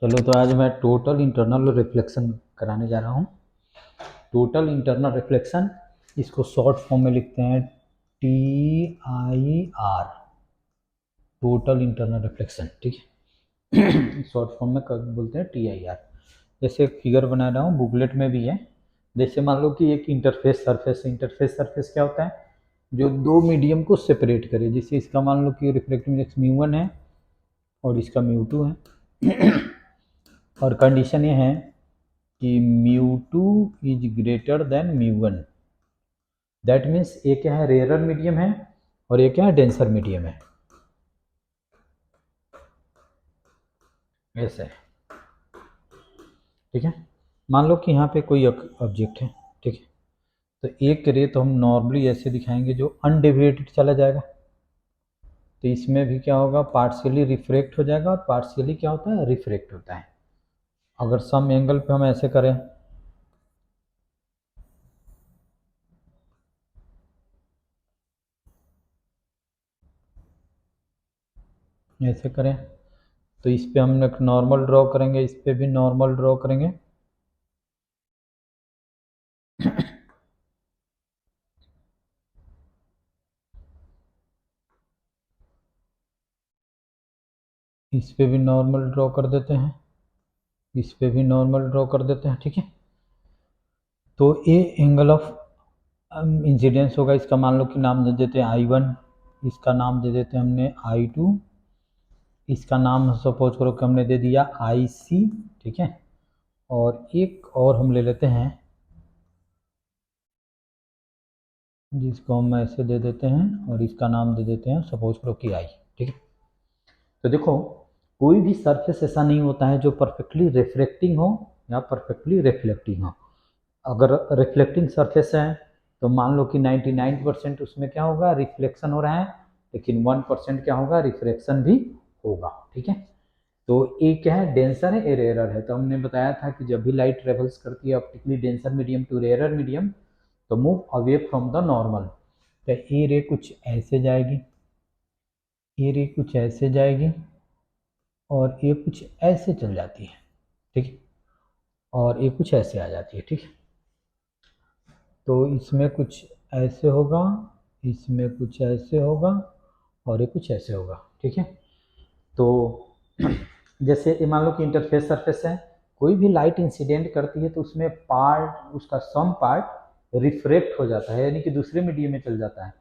चलो तो आज मैं टोटल इंटरनल रिफ्लेक्शन कराने जा रहा हूँ। टोटल इंटरनल रिफ्लेक्शन, इसको शॉर्ट फॉर्म में लिखते हैं TIR, टोटल इंटरनल रिफ्लेक्शन। ठीक है, शॉर्ट फॉर्म में बोलते हैं TIR। जैसे एक फिगर बना रहा हूँ, बुकलेट में भी है। जैसे मान लो कि एक इंटरफेस सरफेस क्या होता है, जो दो मीडियम को सेपरेट करे। जैसे इसका मान लो कि रिफ्लेक्टिव इंडेक्स μ1 है और इसका μ2 है और कंडीशन ये है कि μ2 is greater than μ1। That means ये क्या है, रेयरर मीडियम है और ये क्या है, डेंसर मीडियम है। ऐसे, ठीक है। मान लो कि यहाँ पे कोई ऑब्जेक्ट है, ठीक है, तो एक रे तो हम नॉर्मली ऐसे दिखाएंगे जो अनडेविएटेड चला जाएगा, तो इसमें भी क्या होगा, पार्शियली रिफ्रेक्ट हो जाएगा और पार्शियली क्या होता है, रिफ्रेक्ट होता है। अगर सम एंगल पे हम ऐसे करें, ऐसे करें, तो इस पे हम एक नॉर्मल ड्रॉ करेंगे, इस पे भी नॉर्मल ड्रॉ करेंगे। इस पे भी नॉर्मल ड्रॉ कर देते हैं, इस पे भी नॉर्मल ड्रॉ कर देते हैं, ठीक है। तो ये एंगल ऑफ इंसिडेंस होगा। इसका मान लो कि नाम दे देते हैं I1, इसका नाम दे देते हैं हमने I2, इसका नाम सपोज करो कि हमने दे दिया IC, ठीक है। और एक और हम ले लेते हैं जिसको हम ऐसे दे देते हैं और इसका नाम दे देते हैं सपोज करो कि I, ठीक है। तो देखो, कोई भी सरफेस ऐसा नहीं होता है जो परफेक्टली रिफ्रेक्टिंग हो या परफेक्टली रिफ्लेक्टिंग हो। अगर रिफ्लेक्टिंग सरफेस है तो मान लो कि 99% उसमें क्या होगा, रिफ्लेक्शन हो रहा है, लेकिन 1% क्या होगा, रिफ्रैक्शन भी होगा, ठीक है। तो ये क्या है, डेंसर है, रेयरर है। तो हमने बताया था कि जब भी लाइट ट्रेवल्स करती है optically denser medium to rarer medium, तो move away from the normal. तो ये रे कुछ ऐसे जाएगी, ये रे कुछ ऐसे जाएगी और ये कुछ ऐसे चल जाती है, ठीक है, और ये कुछ ऐसे आ जाती है, ठीक है। तो इसमें कुछ ऐसे होगा, इसमें कुछ ऐसे होगा और ये कुछ ऐसे होगा, ठीक है। तो जैसे ये मान लो कि इंटरफेस सरफेस है, कोई भी लाइट इंसिडेंट करती है तो उसमें पार्ट, उसका सम पार्ट रिफ्रेक्ट हो जाता है, यानी कि दूसरे मीडियम में चल जाता है,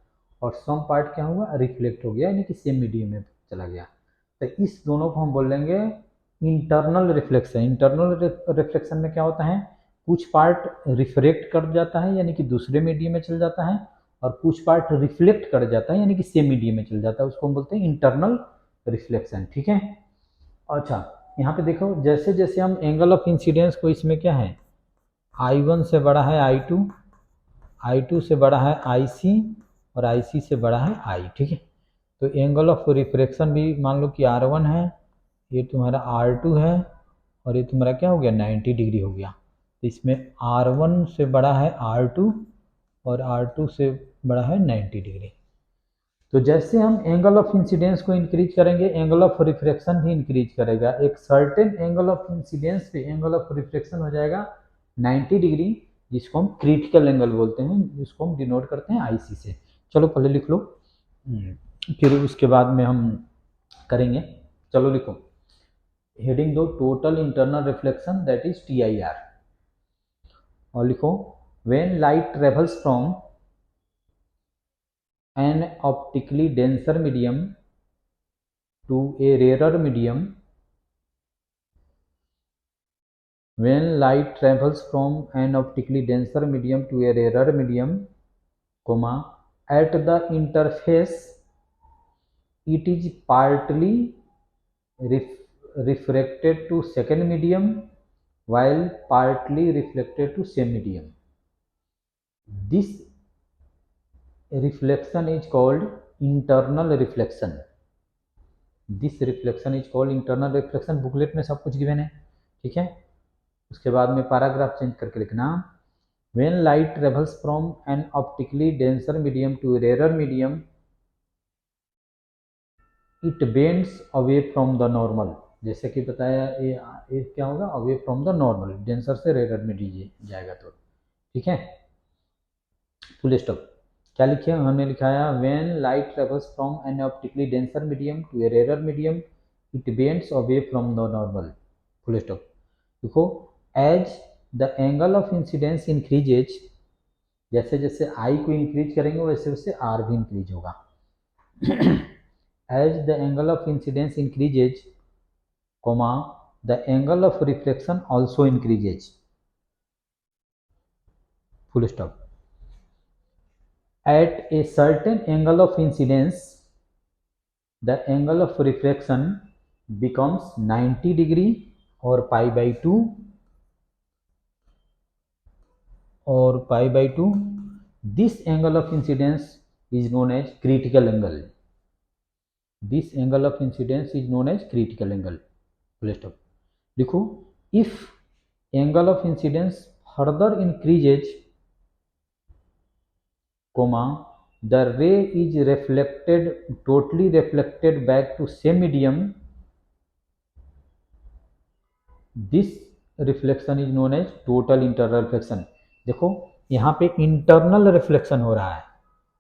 और सम पार्ट क्या हुआ, रिफ्लेक्ट हो गया, यानी कि सेम मीडियम में चला गया। तो इस दोनों को हम बोल लेंगे इंटरनल रिफ्लेक्शन। इंटरनल रिफ्लेक्शन में क्या होता है, कुछ पार्ट रिफ्रेक्ट कर जाता है यानी कि दूसरे मीडियम में चल जाता है, और कुछ पार्ट रिफ्लेक्ट कर जाता है यानी कि सेम मीडियम में चल जाता है, उसको हम बोलते हैं इंटरनल रिफ्लेक्शन, ठीक है। अच्छा, यहाँ पे देखो, जैसे जैसे हम एंगल ऑफ इंसिडेंस को, इसमें क्या है, I1 से बड़ा है I2, I2 से बड़ा है IC और IC से बड़ा है I, ठीक है। तो एंगल ऑफ रिफ्रैक्शन भी मान लो कि R1 है, ये तुम्हारा R2 है और ये तुम्हारा क्या हो गया, 90 डिग्री हो गया। तो इसमें R1 से बड़ा है R2 और R2 से बड़ा है 90 डिग्री। तो जैसे हम एंगल ऑफ इंसिडेंस को इंक्रीज करेंगे, एंगल ऑफ रिफ्रैक्शन भी इंक्रीज करेगा। एक सर्टेन एंगल ऑफ इंसिडेंस पे एंगल ऑफ रिफ्रैक्शन हो जाएगा 90 डिग्री, जिसको हम क्रिटिकल एंगल बोलते हैं, जिसको हम डिनोट करते हैं IC से। चलो पहले लिख लो, फिर उसके बाद में हम करेंगे। चलो लिखो, हेडिंग दो total internal reflection, that is TIR, और लिखो when light travels from an optically denser medium to a rarer medium, when light travels from an optically denser medium to a rarer medium, comma, at the interface it is partly refracted to second medium while partly reflected to same medium. This reflection is called internal reflection. This reflection is called internal reflection. Booklet में सब कुछ given है, ठीक है। उसके बाद में paragraph change करके लिखना, when light travels from an optically denser medium to rarer medium it bends away from the normal. जैसे कि बताया ये क्या होगा, away from the normal, denser से रेयर में जाएगा तो ठीक है। Full stop. क्या लिखे हमने लिखा है, when light travels from an optically denser medium to a rare medium it bends away from the normal. Full stop. देखो, as the angle of incidence increases, जैसे जैसे आई को इंक्रीज करेंगे वैसे वैसे आर भी इंक्रीज होगा। As the angle of incidence increases, comma, the angle of reflection also increases. Full stop. At a certain angle of incidence, the angle of refraction becomes 90 degree or pi by 2 or pi by 2. This angle of incidence is known as critical angle. This angle of incidence is known as critical angle. Full stop. देखो, if angle of incidence further increases, comma, the ray is reflected, totally reflected back to same medium. This reflection is known as total internal reflection. देखो, यहाँ पे internal reflection हो रहा है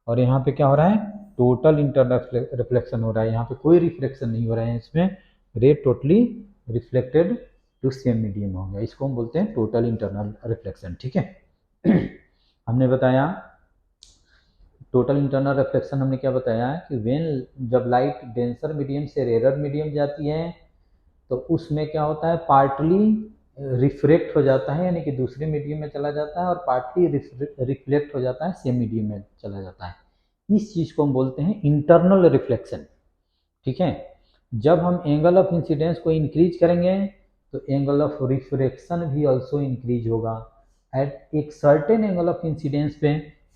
और यहाँ पे क्या हो रहा है, टोटल इंटरनल रिफ्लेक्शन हो रहा है। यहाँ पे कोई रिफ्लेक्शन नहीं हो रहा है, इसमें ray totally reflected to same medium हो गया। इसको हम बोलते हैं टोटल इंटरनल रिफ्लेक्शन। ठीक है। हमने बताया टोटल इंटरनल रिफ्लेक्शन, हमने क्या बताया कि व्हेन, जब लाइट डेंसर मीडियम से रेयर मीडियम जाती है तो उसमें क्या होता है, पार्टली रिफ्रेक्ट हो जाता है, यानी कि दूसरे मीडियम में चला जाता है, और पार्टली रिफ्लेक्ट हो जाता है, सेम मीडियम में चला जाता है। इस चीज़ को हम बोलते हैं इंटरनल रिफ्लेक्शन। ठीक है। जब हम एंगल ऑफ इंसिडेंस को इंक्रीज करेंगे तो एंगल ऑफ रिफ्रेक्शन भी ऑल्सो इंक्रीज होगा। एट एक सर्टेन एंगल ऑफ इंसिडेंस पे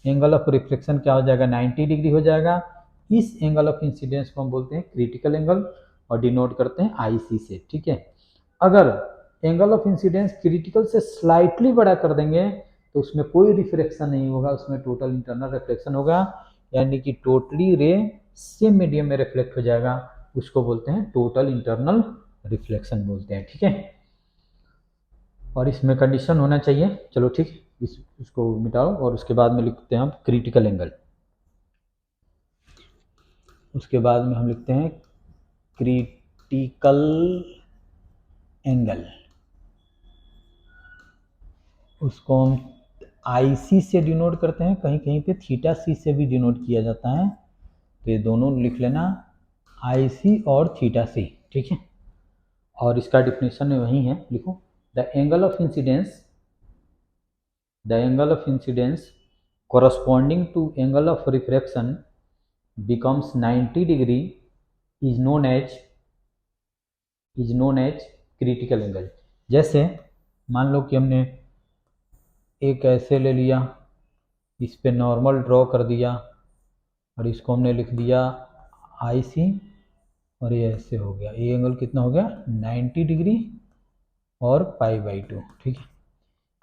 एंगल ऑफ रिफ्लेक्शन क्या हो जाएगा, 90 डिग्री हो जाएगा। इस एंगल ऑफ इंसिडेंस को हम बोलते हैं क्रिटिकल एंगल और डिनोट करते हैं आईसी से। ठीक है। अगर एंगल ऑफ इंसिडेंस क्रिटिकल से स्लाइटली बड़ा कर देंगे तो उसमें कोई रिफ्लेक्शन नहीं होगा, उसमें टोटल इंटरनल रिफ्लेक्शन होगा, यानी कि टोटली रे सेम मीडियम में रिफ्लेक्ट हो जाएगा। उसको बोलते हैं टोटल इंटरनल रिफ्लेक्शन बोलते हैं। ठीक है। और इसमें कंडीशन होना चाहिए, चलो ठीक, इसको मिटाओ और उसके बाद में लिखते हैं हम क्रिटिकल एंगल। उसके बाद में हम लिखते हैं क्रिटिकल एंगल। उसको हम आईसी से डिनोट करते हैं, कहीं कहीं पे थीटा सी से भी डिनोट किया जाता है, तो ये दोनों लिख लेना, आईसी और थीटा सी। ठीक है। और इसका डिफिनेशन वही है, लिखो, the angle of incidence, the angle of incidence corresponding to angle of refraction becomes 90 degree is known as critical angle। जैसे मान लो कि हमने एक ऐसे ले लिया, इस पे नॉर्मल ड्रॉ कर दिया और इसको हमने लिख दिया आईसी, और ये ऐसे हो गया, ये एंगल कितना हो गया, 90 डिग्री और पाई बाई 2। ठीक है।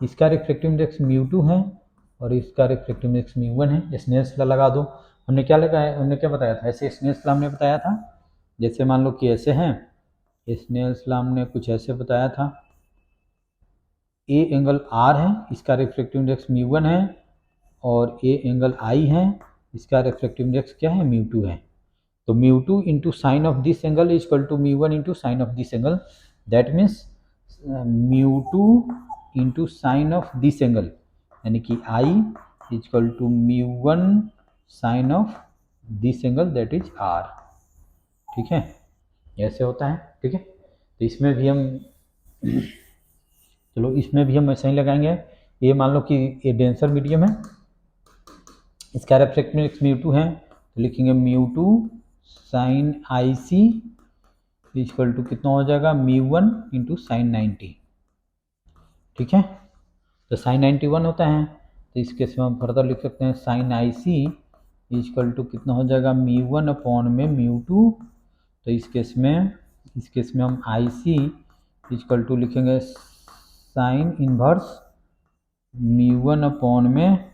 इसका रिफ्लेक्टिव इंडेक्स μ2 है और इसका रिफ्लेक्टिव इंडेक्स μ1 है। स्नेल्स लॉ लगा दो। हमने क्या लगाया, हमने क्या बताया था, ऐसे स्नेल्स लॉ हमने बताया था, जैसे मान लो कि ऐसे हैं, स्नेल्स लॉ हमने कुछ ऐसे बताया था, ए एंगल आर है, इसका रिफ्लेक्टिव इंडेक्स μ1 है, और ए एंगल आई है, इसका रिफ्लेक्टिव इंडेक्स क्या है, μ2 है। तो μ2 into sine of this angle is equal to μ1 into sine of this angle, that means μ2 into sine of this angle, यानी कि I is equal to μ1 sine of this angle, that is R। ठीक है। ऐसे होता है। ठीक है। तो इसमें भी हम चलो इसमें भी हम ऐसे ही लगाएंगे। ये मान लो कि ये डेंसर मीडियम है, इसका रिफ्लेक्टिव इंडेक्स μ2 है, तो लिखेंगे μ2 साइन IC इक्वल टू कितना हो जाएगा, μ1 इंटू साइन 90। ठीक है। तो साइन 91 होता है, तो इस केस में हम फर्दर लिख सकते हैं साइन IC इक्वल टू कितना हो जाएगा, μ1 अपॉन में μ2। तो इस केस में हम IC इक्वल टू लिखेंगे साइन इनवर्स μ1 अपॉन में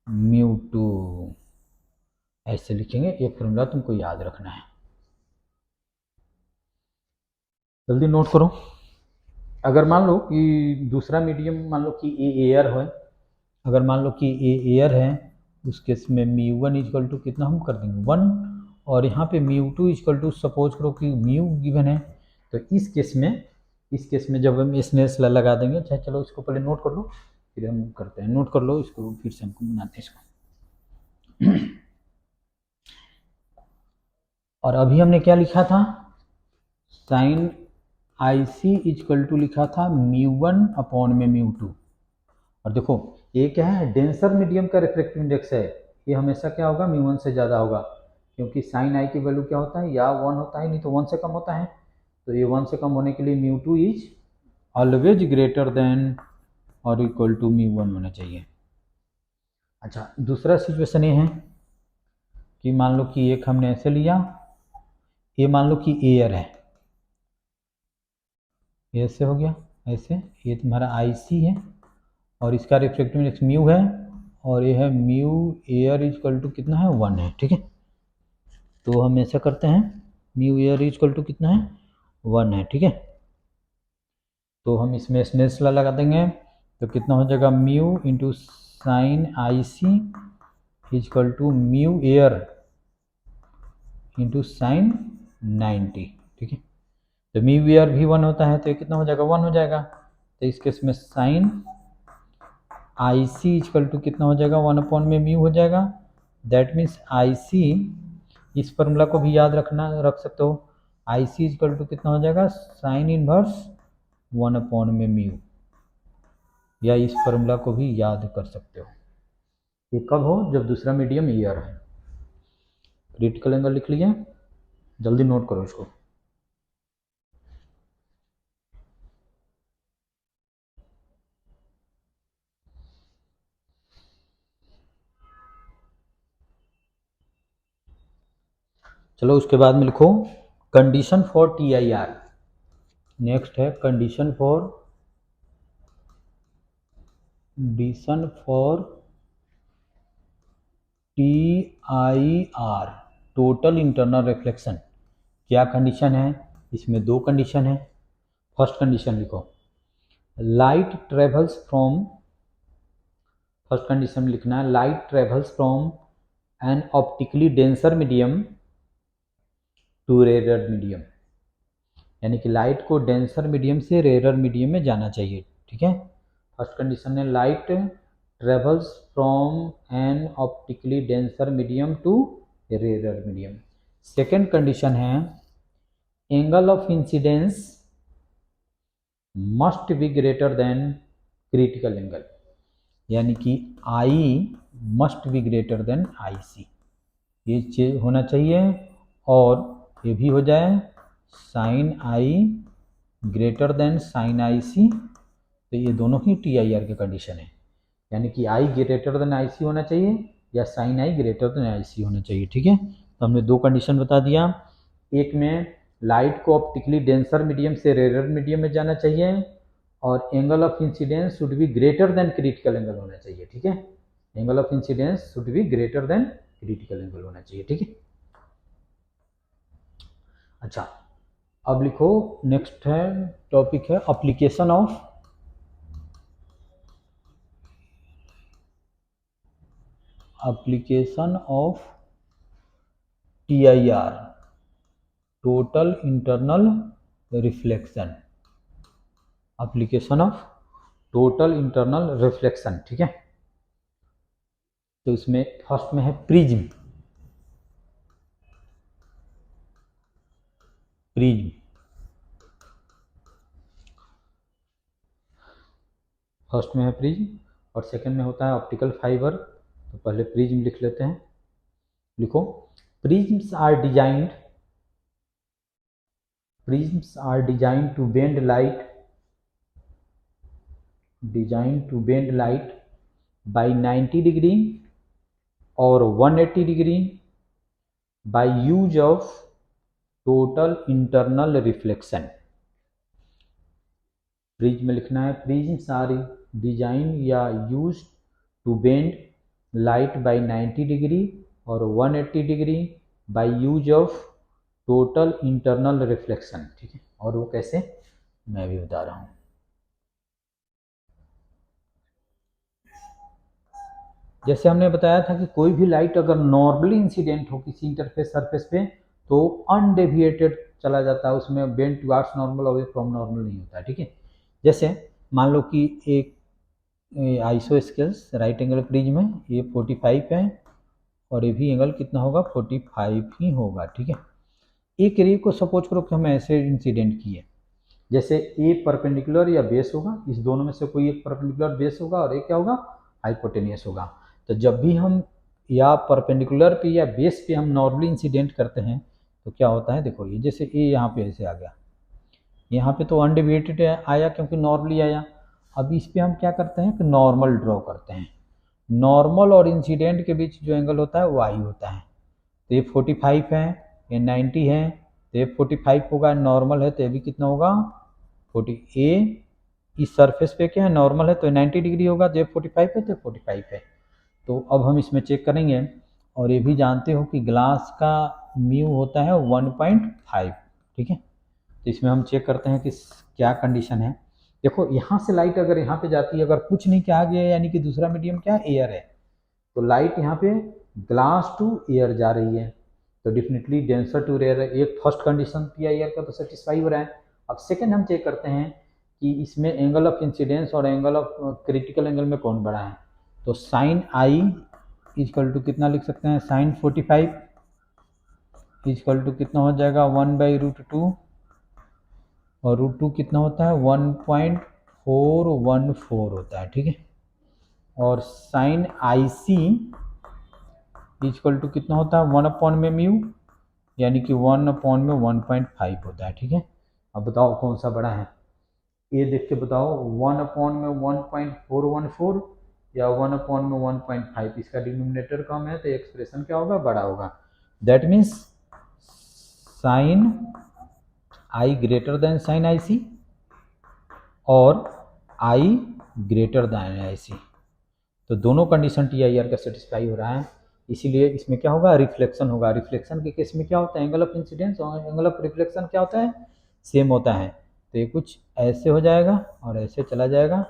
μ2, ऐसे लिखेंगे। ये फॉर्मूला तुमको याद रखना है। जल्दी नोट करो। अगर मान लो कि दूसरा मीडियम मान लो कि ए एयर है, अगर मान लो कि ए एयर है, उस केस में म्यू वन इजकल टू कितना हम कर देंगे 1, और यहाँ पे mu two equal to suppose करो कि म्यू गिवन है, तो इस केस में जब हम स्नेल्स लॉ लगा देंगे, चाहे चलो इसको पहले नोट कर लो फिर हम करते हैं, नोट कर लो इसको फिर से हमको बनाते हैं इसको। और अभी हमने क्या लिखा था, sine I C equal to लिखा था म्यू वन अपॉन में म्यू टू। और देखो ये क्या है, डेंसर मीडियम का रिफ्रैक्टिव इंडेक्स है, ये हमेशा क्या होगा म्यू वन से ज़्यादा होगा, क्योंकि साइन आई की वैल्यू क्या होता है, या 1 होता है, नहीं तो 1 से कम होता है, तो ये 1 से कम होने के लिए mu two is always greater than और इक्वल टू म्यू वन होना चाहिए। अच्छा, दूसरा सिचुएशन ये है कि मान लो कि एक हमने ऐसे लिया, ये मान लो कि एयर है, ऐसे हो गया ऐसे, ये तुम्हारा आई सी है और इसका रिफ्रैक्टिव इंडेक्स म्यू है, और ये है म्यू एयर इजकल टू कितना है 1 है, ठीक है। तो हम ऐसा करते हैं, म्यू एयर इजकल टू कितना है 1 है, ठीक है। तो हम इसमें स्नेल्स लॉ लगा देंगे, तो कितना हो जाएगा mu into sine I C equal to mu air into sine 90, ठीक है। तो म्यू एयर भी 1 होता है, तो ये कितना हो जाएगा 1 हो जाएगा, तो इस केस में sine I C equal to कितना हो जाएगा 1 अपॉन में म्यू हो जाएगा, दैट मीन्स आई सी, इस फॉर्मूला को भी याद रख सकते हो, आई सी इजकल टू कितना हो जाएगा साइन इनवर्स 1 अपॉन में म्यू, या इस फॉर्मूला को भी याद कर सकते हो। ये कब हो, जब दूसरा मीडियम ईयर है। क्रिटिकल एंगल लिख लिया, जल्दी नोट करो इसको। चलो उसके बाद में लिखो condition for T I R. Next है condition for T I R, total internal reflection. क्या कंडीशन है, इसमें दो कंडीशन है। फर्स्ट कंडीशन लिखो, light travels from, first condition में लिखना है light travels from an optically denser medium to rarer medium, यानी कि लाइट को डेंसर मीडियम से रेरर मीडियम में जाना चाहिए, ठीक है। फर्स्ट कंडीशन है light travels from an optically denser medium to rarer medium. Second condition है angle of incidence must be greater than critical angle, यानी कि i must be greater than i c, ये चीज होना चाहिए, और ये भी हो जाए sine i greater than sine I c, तो ये दोनों ही टी आई आर के कंडीशन है, यानी कि आई ग्रेटर देन आई सी होना चाहिए या sine i greater than i c होना चाहिए, ठीक है। तो हमने दो कंडीशन बता दिया, एक में लाइट को ऑप्टिकली डेंसर मीडियम से रेरर मीडियम में जाना चाहिए, और angle of incidence should be greater than critical angle होना चाहिए, ठीक है। Angle of incidence should be greater than critical angle होना चाहिए, ठीक है। अच्छा, अब लिखो नेक्स्ट है टॉपिक है application of T I R, total internal reflection, application of total internal reflection, ठीक है। तो इसमें फर्स्ट में है प्रिज्म, प्रिज्म फर्स्ट में है प्रिज्म, और सेकंड में होता है ऑप्टिकल फाइबर। तो पहले प्रिज्म लिख लेते हैं, लिखो prisms are designed to bend light, by 90 degree or 180 degree by use of total internal reflection। Prism में लिखना है प्रिज्म्स आर डिजाइन या use to bend light by 90 degree और 180 degree by use of total internal reflection, ठीक है। और वो कैसे, मैं भी बता रहा हूँ। जैसे हमने बताया था कि कोई भी लाइट अगर नॉर्मली इंसिडेंट हो किसी इंटरफेस सरफेस पे तो अनडेविएटेड चला जाता है, उसमें bend towards normal away from normal नहीं होता है, ठीक है। जैसे मान लो कि एक iso scales right angle prism में ये 45 है और ये भी एंगल कितना होगा 45 ही होगा, ठीक है। एक रे को सपोज करो कि हम ऐसे इंसिडेंट किए, जैसे ए परपेंडिकुलर या बेस होगा, इस दोनों में से कोई एक परपेंडिकुलर बेस होगा और एक क्या होगा हाइपोटेनियस होगा। तो जब भी हम या परपेंडिकुलर पे या बेस पे हम नॉर्मली इंसिडेंट करते हैं तो क्या होता है, देखो ये जैसे ए यहाँ पे ऐसे आ गया, यहाँ पे तो अनडेविएटेड आया क्योंकि नॉर्मली आया। अब इस पे हम क्या करते हैं कि नॉर्मल ड्रॉ करते हैं, नॉर्मल और इंसिडेंट के बीच जो एंगल होता है वो आई होता है। तो ये 45 है, ये 90 है, तो ये 45 होगा, नॉर्मल है तो ये भी कितना होगा 40। ए इस सरफेस पे क्या है नॉर्मल है तो 90 डिग्री होगा, जब 45 है तो 45 है। तो अब हम इसमें चेक करेंगे, और ये भी जानते हो कि ग्लास का म्यू होता है 1.5, ठीक है। तो इसमें हम चेक करते हैं कि क्या कंडीशन है। देखो यहाँ से लाइट अगर यहाँ पे जाती है, अगर कुछ नहीं कहा गया है यानी कि दूसरा मीडियम क्या है एयर है, तो लाइट यहाँ पे ग्लास टू एयर जा रही है, तो डेफिनेटली डेंसर टू रेयर है। एक first condition P I R का तो सेटिस्फाई हो रहा है। अब सेकंड हम चेक करते हैं कि इसमें एंगल ऑफ इंसिडेंस और एंगल ऑफ क्रिटिकल एंगल में कौन बड़ा है। तो साइन आई इजकल टू कितना लिख सकते हैं, साइन 45 इजकल टू कितना हो जाएगा 1/√2, और √2 कितना होता है 1.414 होता है, ठीक है। और sine I C equal to कितना होता है 1 में म्यू, यानी कि 1 में 1.5 होता है, ठीक है। अब बताओ कौन सा बड़ा है, ये देख के बताओ 1 में 1.414 या 1 में 1.5, इसका डिनोमिनेटर कम है तो एक्सप्रेशन क्या होगा बड़ा होगा। That means sine i greater than sine I c और i greater than i c, तो दोनों कंडीशन टी आई आर का सेटिस्फाई हो रहा है, इसीलिए इसमें क्या होगा रिफ्लेक्शन होगा। रिफ्लेक्शन के केस में क्या होता है, एंगल ऑफ इंसिडेंस और एंगल ऑफ रिफ्लेक्शन क्या होता है सेम होता है, तो ये कुछ ऐसे हो जाएगा और ऐसे चला जाएगा,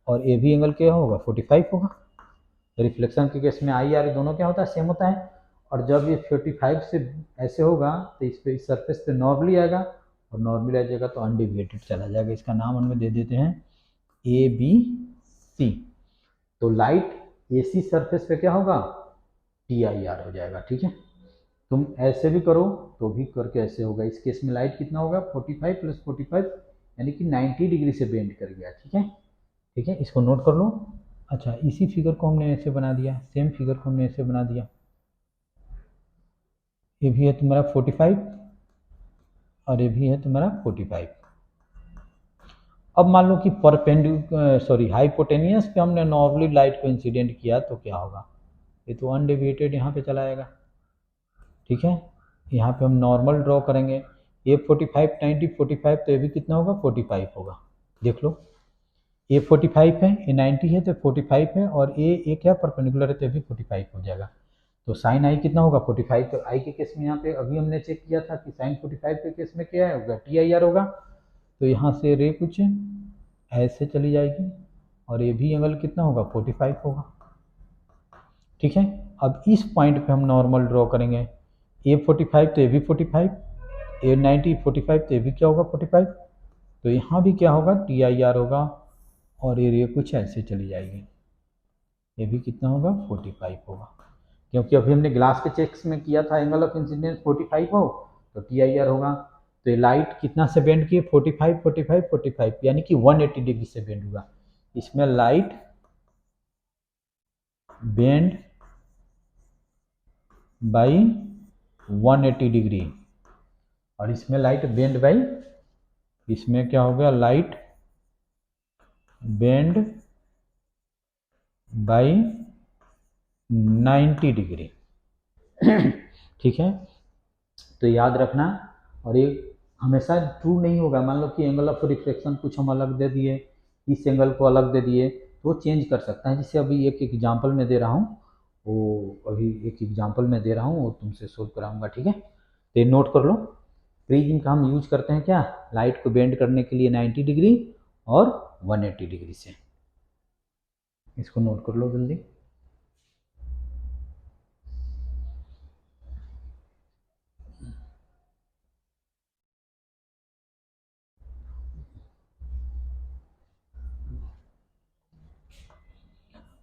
और ये भी एंगल क्या होगा 45 होगा। रिफ्लेक्शन के केस में आई आर दोनों क्या होता है सेम होता है, और जब ये 45 से ऐसे होगा तो इस पे इस सरफेस पे नॉर्मली आएगा, और नॉर्मली आ जाएगा तो अनडिविएटेड चला जाएगा। इसका नाम हमें दे देते हैं ए बी सी। तो लाइट एसी सरफेस पे क्या होगा टी आई आर हो जाएगा, ठीक है। तुम ऐसे भी करो तो भी करके ऐसे होगा, इस केस में लाइट कितना होगा 45 + 45 यानी कि 90 डिग्री से बेंड कर गया, ठीक है। ठीक है, इसको नोट कर लो। अच्छा, इसी फिगर को हमने ऐसे बना दिया, सेम फिगर को हमने ऐसे बना दिया, ये भी है तुम्हारा 45 और ये भी है तुम्हारा 45। अब मान लो कि हाइपोटेनियस पे हमने नॉर्मली लाइट को इंसिडेंट किया तो क्या होगा, ये तो अनडेविएटेड यहाँ पे चला आएगा, ठीक है। यहाँ पे हम नॉर्मल ड्रॉ करेंगे, ये 45 90 45 तो ये भी कितना होगा 45 होगा। देख लो ये 45 है, ये 90 है तो 45 है, और ये क्या परपेंडिकुलर है तो ये भी 45 हो जाएगा। तो साइन आई कितना होगा 45, तो आई के केस में यहाँ पे अभी हमने चेक किया था कि साइन 45 के केस में क्या होगा टी आई आर होगा, तो यहाँ से रे कुछ ऐसे चली जाएगी, और ये भी एंगल कितना होगा 45 होगा, ठीक है। अब इस पॉइंट पे हम नॉर्मल ड्रॉ करेंगे, ए 45 तो ये भी 45, ए 90 45 तो ये भी क्या होगा 45, तो यहाँ भी क्या होगा टी आई आर होगा, और ये कुछ ऐसे चली जाएगी, ये भी कितना होगा 45 होगा, क्योंकि अभी हमने ग्लास के चेक्स में किया था एंगल ऑफ इंसिडेंस 45 हो तो टी आई आर होगा। तो ये लाइट कितना से बेंड की 45 45 45 यानी कि 180 डिग्री से बेंड हुआ, इसमें लाइट बेंड बाई 180 डिग्री, और इसमें लाइट बेंड बाई, इसमें क्या हो गया लाइट बेंड बाई 90 डिग्री ठीक है। तो याद रखना, और ये हमेशा ट्रू नहीं होगा। मान लो कि एंगल ऑफ रिफ्लेक्शन कुछ हम अलग दे दिए, इस एंगल को अलग दे दिए, तो वो चेंज कर सकता है। जिससे अभी एक एग्जांपल में दे रहा हूँ, वो अभी एक एग्जांपल में दे रहा हूँ वो तुमसे सोल्व कराऊंगा, ठीक है। तो ये नोट कर लो प्रिज्म का हम यूज करते हैं क्या, लाइट को बेंड करने के लिए 90 डिग्री और 180 डिग्री से। इसको नोट कर लो जल्दी।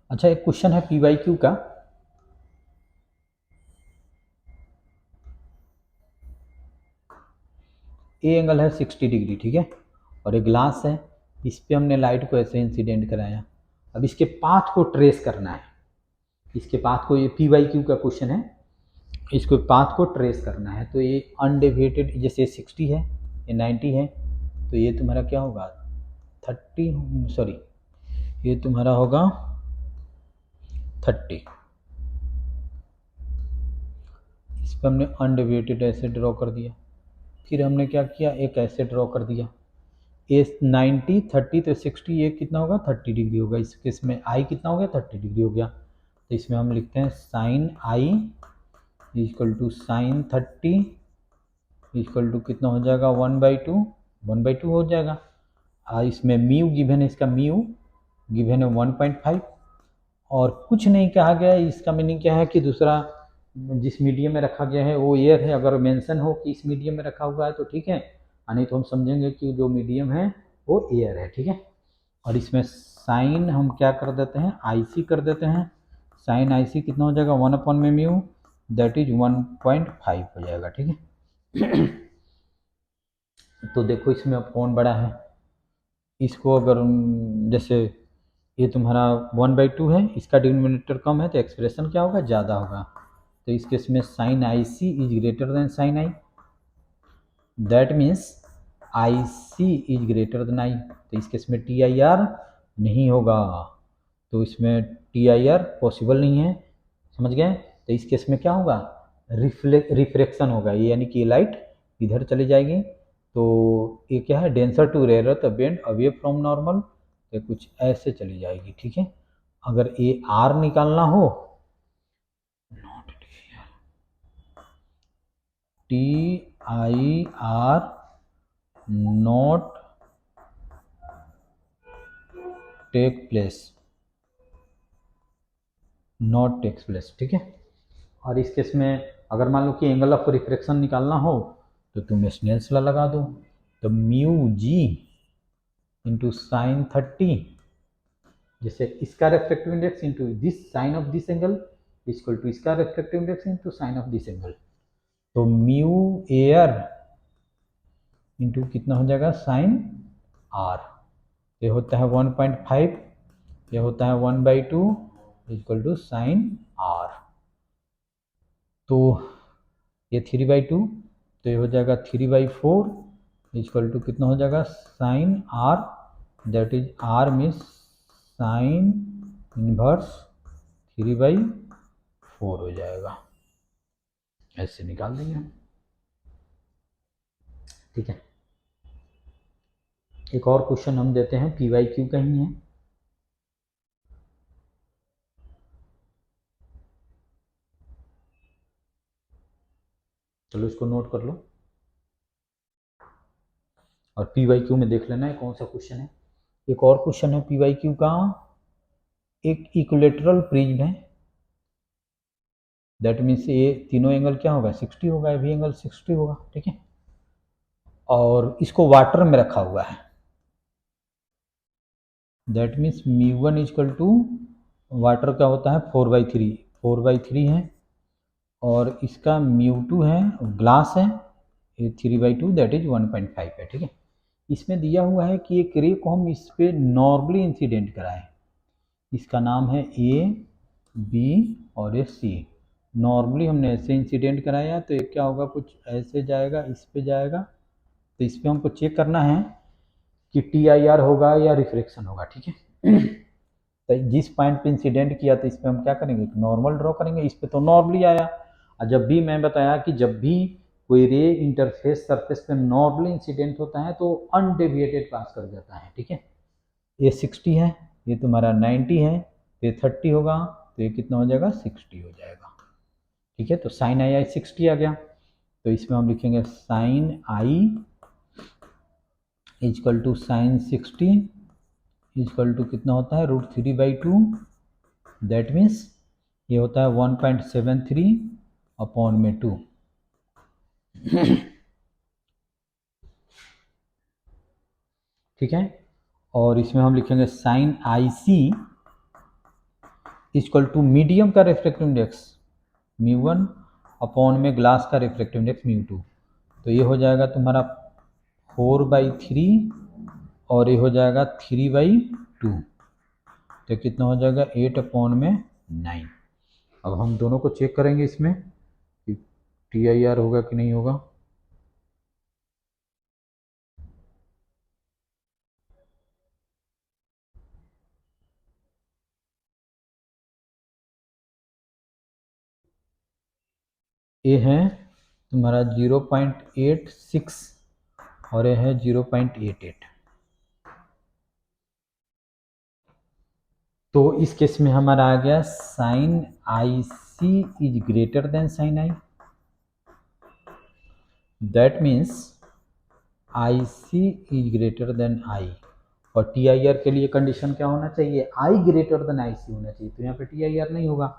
अच्छा, एक क्वेश्चन है PYQ का, ए एंगल है 60 डिग्री, ठीक है, और एक ग्लास है, इस पे हमने लाइट को ऐसे इंसिडेंट कराया। अब इसके पाथ को ट्रेस करना है, इसके पाथ को, ये PYQ का क्वेश्चन है, इसको पाथ को ट्रेस करना है। तो ये अनडेविएटेड, जैसे 60 है, ये 90 है, तो ये तुम्हारा क्या होगा 30, सॉरी ये तुम्हारा होगा 30। इस पर हमने अनडेविएटेड ऐसे ड्रॉ कर दिया। फिर हमने क्या किया, एक ऐसे ड्रॉ कर दिया, ये 90 30 तो 60, ये कितना होगा 30 डिग्री होगा। इस केस में आई कितना हो गया 30 डिग्री हो गया। तो इसमें हम लिखते हैं sine I equal to sine 30 equal to कितना हो जाएगा 1/2 हो जाएगा। इसमें म्यू गिवन है, इसका म्यू गिवन है 1.5, और कुछ नहीं कहा गया है। इसका मीनिंग क्या है कि दूसरा जिस मीडियम में रखा गया है वो एयर है। अगर मेंशन हो कि इस मीडियम में रखा हुआ है तो ठीक है, नहीं तो हम समझेंगे कि जो मीडियम है वो एयर है, ठीक है। और इसमें साइन हम क्या कर देते हैं, IC कर देते हैं। साइन IC कितना हो जाएगा 1 में म्यू, दैट इज 1.5 हो जाएगा, ठीक है। तो देखो इसमें अब कौन बड़ा है, इसको अगर जैसे ये तुम्हारा 1/2 है, इसका डिनोमिनेटर कम है तो एक्सप्रेशन क्या होगा, ज़्यादा होगा। तो इस केस में sine IC is greater than sine I, that means IC is greater than आई। तो इस केस में TIR नहीं होगा, तो इसमें TIR पॉसिबल नहीं है, समझ गए। तो इस केस में क्या होगा, रिफ्लेक्शन होगा, ये यानी कि लाइट इधर चली जाएगी। तो ये क्या है, डेंसर टू रेयर तो बेंड अवे फ्रॉम नॉर्मल, तो कुछ ऐसे चली जाएगी, ठीक है। अगर AR निकालना हो, TIR not take place, not takes place, ठीक है। और इस केस में अगर मान लो कि एंगल ऑफ रिफ्रैक्शन निकालना हो तो तुम स्नेल्स लॉ लगा दो। तो म्यू जी इंटू साइन 30, जैसे इसका refractive index into this sine of this angle equal to इसका refractive index into sine of this angle. तो म्यू एयर इंटू कितना हो जाएगा साइन आर, ये होता है 1.5, ये होता है 1/2 इक्वल टू साइन आर। तो ये 3/2, तो ये हो जाएगा 3/4 इक्वल टू कितना हो जाएगा sine R, that is R means sine inverse 3/4 हो जाएगा। ऐसे निकाल देंगे हम, ठीक है। एक और क्वेश्चन हम देते हैं, PYQ का ही है। चलो इसको नोट कर लो और PYQ में देख लेना है कौन सा क्वेश्चन है। एक और क्वेश्चन है PYQ का, एक इक्विलेटरल प्रिज्म है, दैट मीन्स ये तीनों एंगल क्या होगा 60 होगा, ये भी एंगल 60 होगा, ठीक है। और इसको वाटर में रखा हुआ है, that means μ1 equal to water का होता है 4/3 है, और इसका μ2 है, ग्लास है, ये 3/2 दैट इज 1.5 है, ठीक है। इसमें दिया हुआ है कि एक रे को हम इस पर नॉर्मली इंसिडेंट कराएं, इसका नाम है AB और ये C। नॉर्मली हमने ऐसे इंसिडेंट कराया तो ये क्या होगा, कुछ ऐसे जाएगा, इस पे जाएगा। तो इस पर हमको चेक करना है कि TIR होगा या रिफ्लेक्शन होगा, ठीक है। तो जिस पॉइंट पे इंसिडेंट किया तो इस पर हम क्या करेंगे, नॉर्मल ड्रॉ करेंगे। इस पे तो नॉर्मली आया, और जब भी मैं बताया कि जब भी कोई रे इंटरफेस सरफेस पे नॉर्मली इंसिडेंट होता है तो अनडेविएटेड पास कर जाता है, ठीक है। ये 60 है, ये तुम्हारा 90 है, ये 30 होगा, तो ये कितना हो जाएगा 60 हो जाएगा, ठीक है। तो साइन आई 60 आ गया। तो इसमें हम लिखेंगे sine I equal to sine 60 equal to कितना होता है √3/2। दैट मीन्स ये होता है 1.73 अपॉन में 2। ठीक है, और इसमें हम लिखेंगे sine I C equal to medium का रिफ्रैक्टिव इंडेक्स μ1 अपॉन में ग्लास का रिफ्रैक्टिव इंडेक्स μ2। तो ये हो जाएगा तुम्हारा 4/3 और ये हो जाएगा 3/2। तो कितना हो जाएगा 8 अपॉन में 9। अब हम दोनों को चेक करेंगे इसमें कि TIR होगा कि नहीं होगा। ये है तुम्हारा 0.86 और ये है 0.88। तो इस केस में हमारा आ गया sine I C is greater than sine I. That means I C is greater than I. और TIR के लिए कंडीशन क्या होना चाहिए, आई ग्रेटर देन आई सी होना चाहिए। तो यहाँ पे TIR नहीं होगा,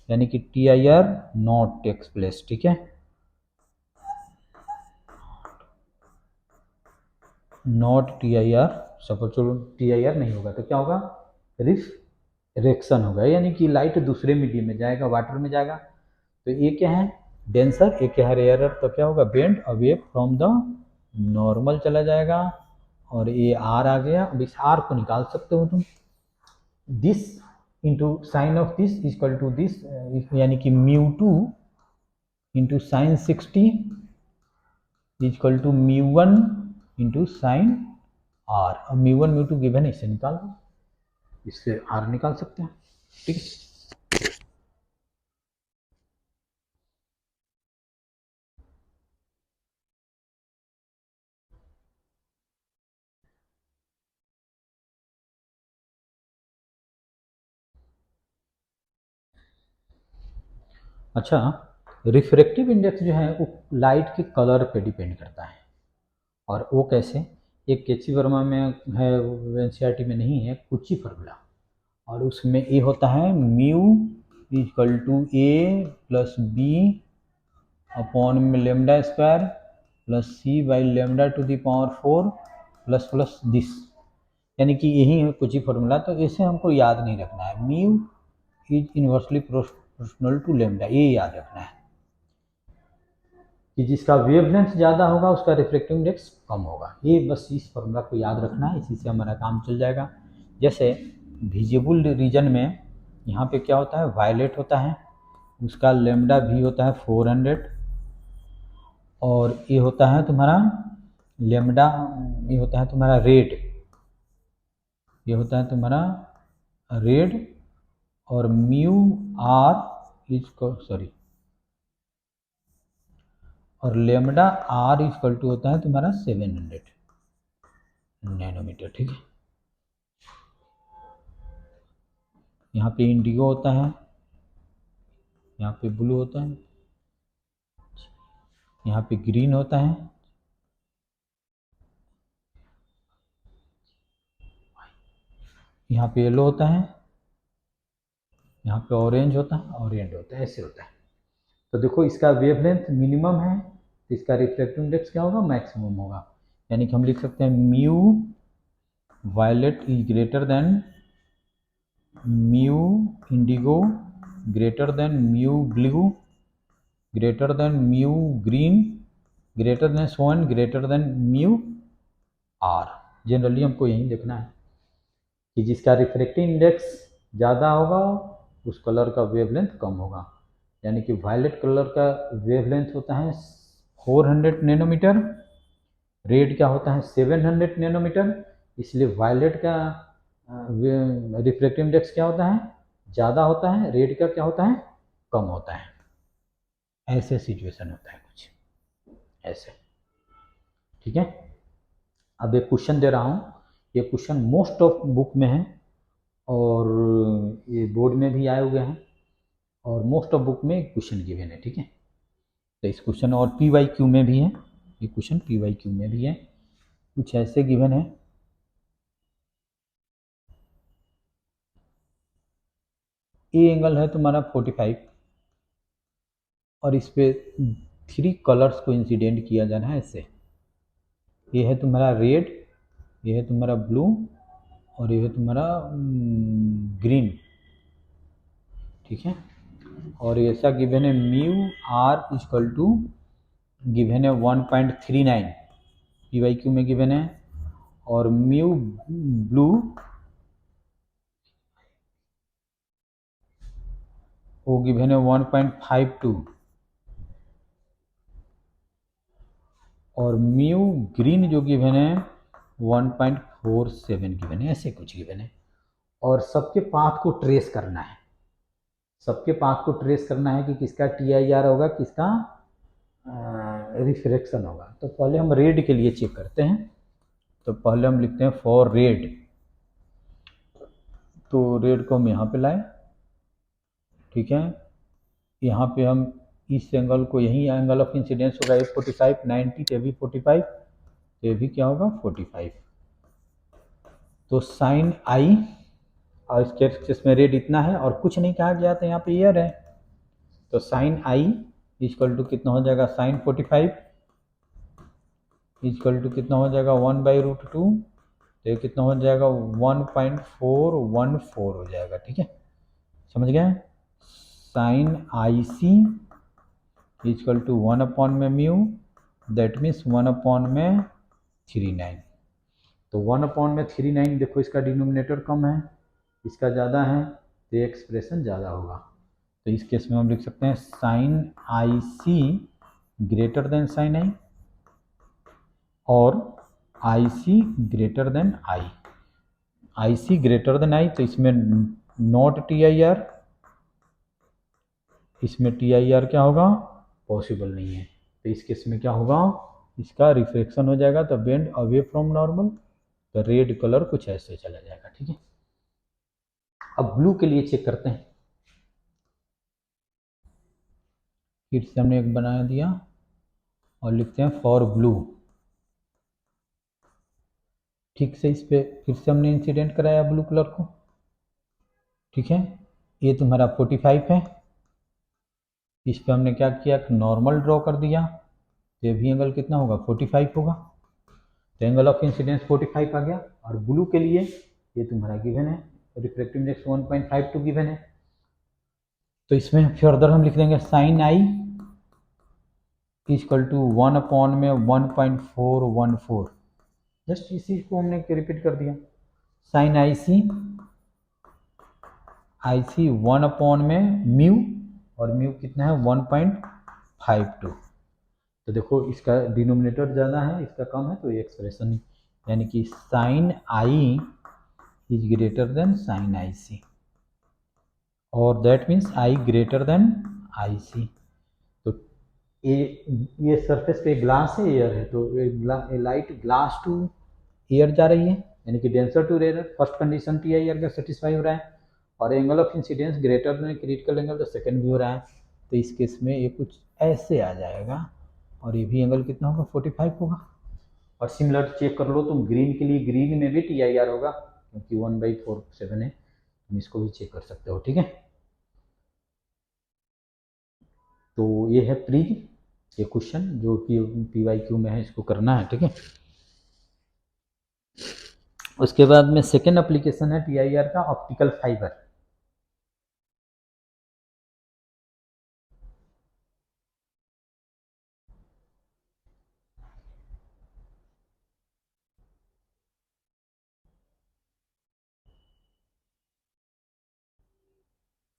यानी कि TIR नॉट टेक्स प्लेस। ठीक है, नॉट TIR, सपोज चलो TIR नहीं होगा तो क्या होगा, रिफ्रैक्शन होगा, यानी कि लाइट दूसरे मीडियम में जाएगा, वाटर में जाएगा। तो ये क्या है डेंसर, ये क्या है रेयरर। तो क्या होगा bend away from the normal चला जाएगा। और ये आर आ गया। अब इस आर को निकाल सकते हो तुम, this into sine of this equal to this, यानी कि μ2 into sine 60 equal to μ1 into sine r. अब μ1 μ2 गिवन है, इससे निकाल दो, इससे आर निकाल सकते हैं। ठीक है, अच्छा रिफ्रैक्टिव इंडेक्स जो है वो लाइट के कलर पे डिपेंड करता है। और वो कैसे, एक केची वर्मा में है, NCERT में नहीं है, कुची फार्मूला। और उसमें ए होता है mu equal to A plus B upon में lambda square plus C by lambda to the power 4 plus plus this, यानी कि यही है कुछ ही फॉर्मूला। तो इसे हमको याद नहीं रखना है, mu is inversely proportional to lambda, ये याद रखना है कि जिसका वेवलेंथ ज़्यादा होगा उसका रिफ्रैक्टिव इंडेक्स कम होगा। ये बस इस फॉर्मूला को याद रखना है, इसी से हमारा काम चल जाएगा। जैसे विजिबल रीजन में यहाँ पे क्या होता है, वायलेट होता है, उसका लेमडा भी होता है 400, और ये होता है तुम्हारा लेमडा, ये होता है तुम्हारा रेड, ये होता है तुम्हारा रेड, और म्यू आर इज सॉरी, और लेमडा आर इक्वल टू होता है तुम्हारा 700 नैनोमीटर। ठीक है, यहाँ पे इंडिगो होता है, यहाँ पे ब्लू होता है, यहाँ पे ग्रीन होता है, यहाँ पे येलो होता है, यहाँ पे ऑरेंज होता है, ऑरेंज होता है, ऐसे होता है। तो देखो इसका वेवलेंथ मिनिमम है तो इसका रिफ्रैक्टिव इंडेक्स क्या होगा, मैक्सिमम होगा। यानी कि हम लिख सकते हैं mu violet is greater than mu indigo, greater than mu blue, greater than mu green, greater than सोन, greater than mu R. Generally हमको यही देखना है कि जिसका रिफ्रैक्टिव इंडेक्स ज़्यादा होगा उस कलर का वेवलेंथ कम होगा। यानी कि वायलेट कलर का वेवलेंथ होता है 400 नैनोमीटर, रेड का होता है 700 नैनोमीटर। इसलिए वायलेट का रिफ्रैक्टिव इंडेक्स क्या होता है, ज़्यादा होता है, रेड का क्या होता है, कम होता है। ऐसे सिचुएशन होता है कुछ ऐसे। ठीक है, अब एक क्वेश्चन दे रहा हूँ, ये क्वेश्चन मोस्ट ऑफ बुक में है और ये बोर्ड में भी आए हुए हैं, और मोस्ट ऑफ बुक में क्वेश्चन गिवन है। ठीक है, तो इस क्वेश्चन और पी वाई क्यू में भी है, ये क्वेश्चन पी वाई क्यू में भी है, कुछ ऐसे गिवन है। ए एंगल है तुम्हारा 45 और इस पे 3 कलर्स को इंसिडेंट किया जाना है ऐसे। ये है तुम्हारा रेड, ये है तुम्हारा ब्लू और ये है तुम्हारा ग्रीन, ठीक है। और ऐसा गिवन है mu R equal to given है 1.39 पी वाई क्यू में गिवन है, और म्यू ब्लू वो गिवन है 1.52 और म्यू ग्रीन जो गिवन है 1.47 गिवन है, ऐसे कुछ गिवन है। और सबके पाथ को ट्रेस करना है, सबके पाथ को ट्रेस करना है कि किसका टी आई आर होगा, किसका रिफ्रैक्शन होगा। तो पहले हम रेड के लिए चेक करते हैं। तो पहले हम लिखते हैं फॉर रेड, तो रेड को हम यहाँ पे लाए, ठीक है। यहाँ पे हम इस एंगल को, यही एंगल ऑफ इंसिडेंस होगा 45, 90 तो भी 45, ये भी क्या होगा 45। तो साइन आई, और इसके केस में रेड इतना है और कुछ नहीं कहा गया, तो यहाँ पे ईयर है, तो साइन आई इक्वल टू कितना हो जाएगा, साइन 45 इक्वल टू कितना हो जाएगा 1/√2, तो ये कितना हो जाएगा 1.414 हो जाएगा, ठीक है, समझ गए। Sine I C equal to 1 में म्यू, दैट मीन्स 1 में 39। तो 1 में 39, देखो इसका डिनोमिनेटर कम है, इसका ज़्यादा है, तो ये एक्सप्रेशन ज़्यादा होगा। तो इस केस में हम लिख सकते हैं sine I c greater than sine i, और i c greater than i, i c greater than आई, तो इसमें नॉट टी आई आर, इसमें टी आई आर क्या होगा, पॉसिबल नहीं है। तो इस केस में क्या होगा, इसका रिफ्लेक्शन हो जाएगा, तो बेंड अवे फ्रॉम नॉर्मल, तो रेड कलर कुछ ऐसे चला जाएगा, ठीक है। अब ब्लू के लिए चेक करते हैं, फिर से हमने एक बना दिया और लिखते हैं फॉर ब्लू, ठीक से इस पे फिर से हमने इंसिडेंट कराया ब्लू कलर को, ठीक है। ये तुम्हारा 45 है, इस पे हमने क्या किया, नॉर्मल ड्रॉ कर दिया, तो ये भी एंगल कितना होगा 45 होगा, तो एंगल ऑफ इंसिडेंस 45 आ गया। और ब्लू के लिए ये तुम्हारा गिवन है, रिफ्लेक्टिव इंडेक्स 1.52 गिवन है, तो इसमें फर्दर हम लिख देंगे साइन आई इक्वल टू 1 में 1.414, जस्ट इसी को हमने रिपीट कर दिया। साइन आई सी 1 में म्यू, और म्यू कितना है 1.52, तो देखो इसका डिनोमिनेटर ज़्यादा है, इसका कम है, तो ये एक्सप्रेशन यानी कि sine i is greater than sine I c, और that means i greater than i c. तो ये सरफेस पे ग्लास है, एयर है, तो ये लाइट ग्लास टू एयर जा रही है, यानी कि denser to rare, first condition T I R का सेटिस्फाई हो रहा है, और angle of incidence greater than critical angle, तो सेकंड भी हो रहा है। तो इस केस में ये कुछ ऐसे आ जाएगा, और ये भी एंगल कितना होगा 45 होगा। और सिमिलर चेक कर लो तुम ग्रीन के लिए, ग्रीन में भी टी आई आर होगा, क्योंकि 1/47 है, तुम इसको भी चेक कर सकते हो, ठीक है। तो ये है प्लीज ये क्वेश्चन जो कि पी वाई क्यू में है, इसको करना है, ठीक है। उसके बाद में सेकेंड एप्लीकेशन है टी आई आर का, ऑप्टिकल फाइबर।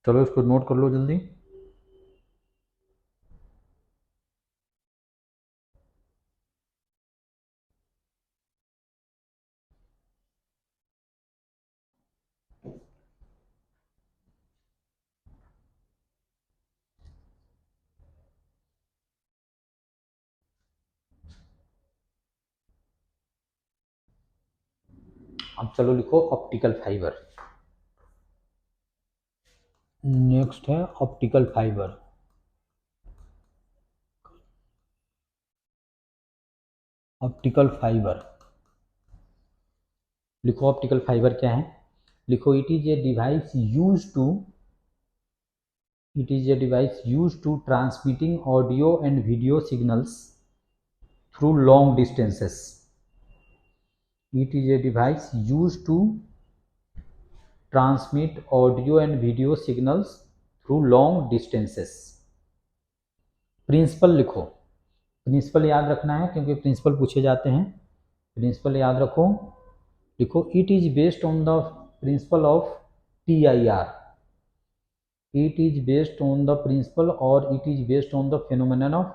चलो इसको नोट कर लो जल्दी। अब चलो लिखो ऑप्टिकल फाइबर। नेक्स्ट है ऑप्टिकल फाइबर। Optical fibre. लिखो ऑप्टिकल फाइबर क्या है, लिखो it is a device use to transmitting audio and video signals through long distances. It is a device use to transmit audio and video signals through long distances. Principle लिखो, principle याद रखना है क्योंकि principal पूछे जाते हैं। Principal याद रखो, लिखो it is based on the principle of TIR। It is based on the principle और it is based on the phenomenon of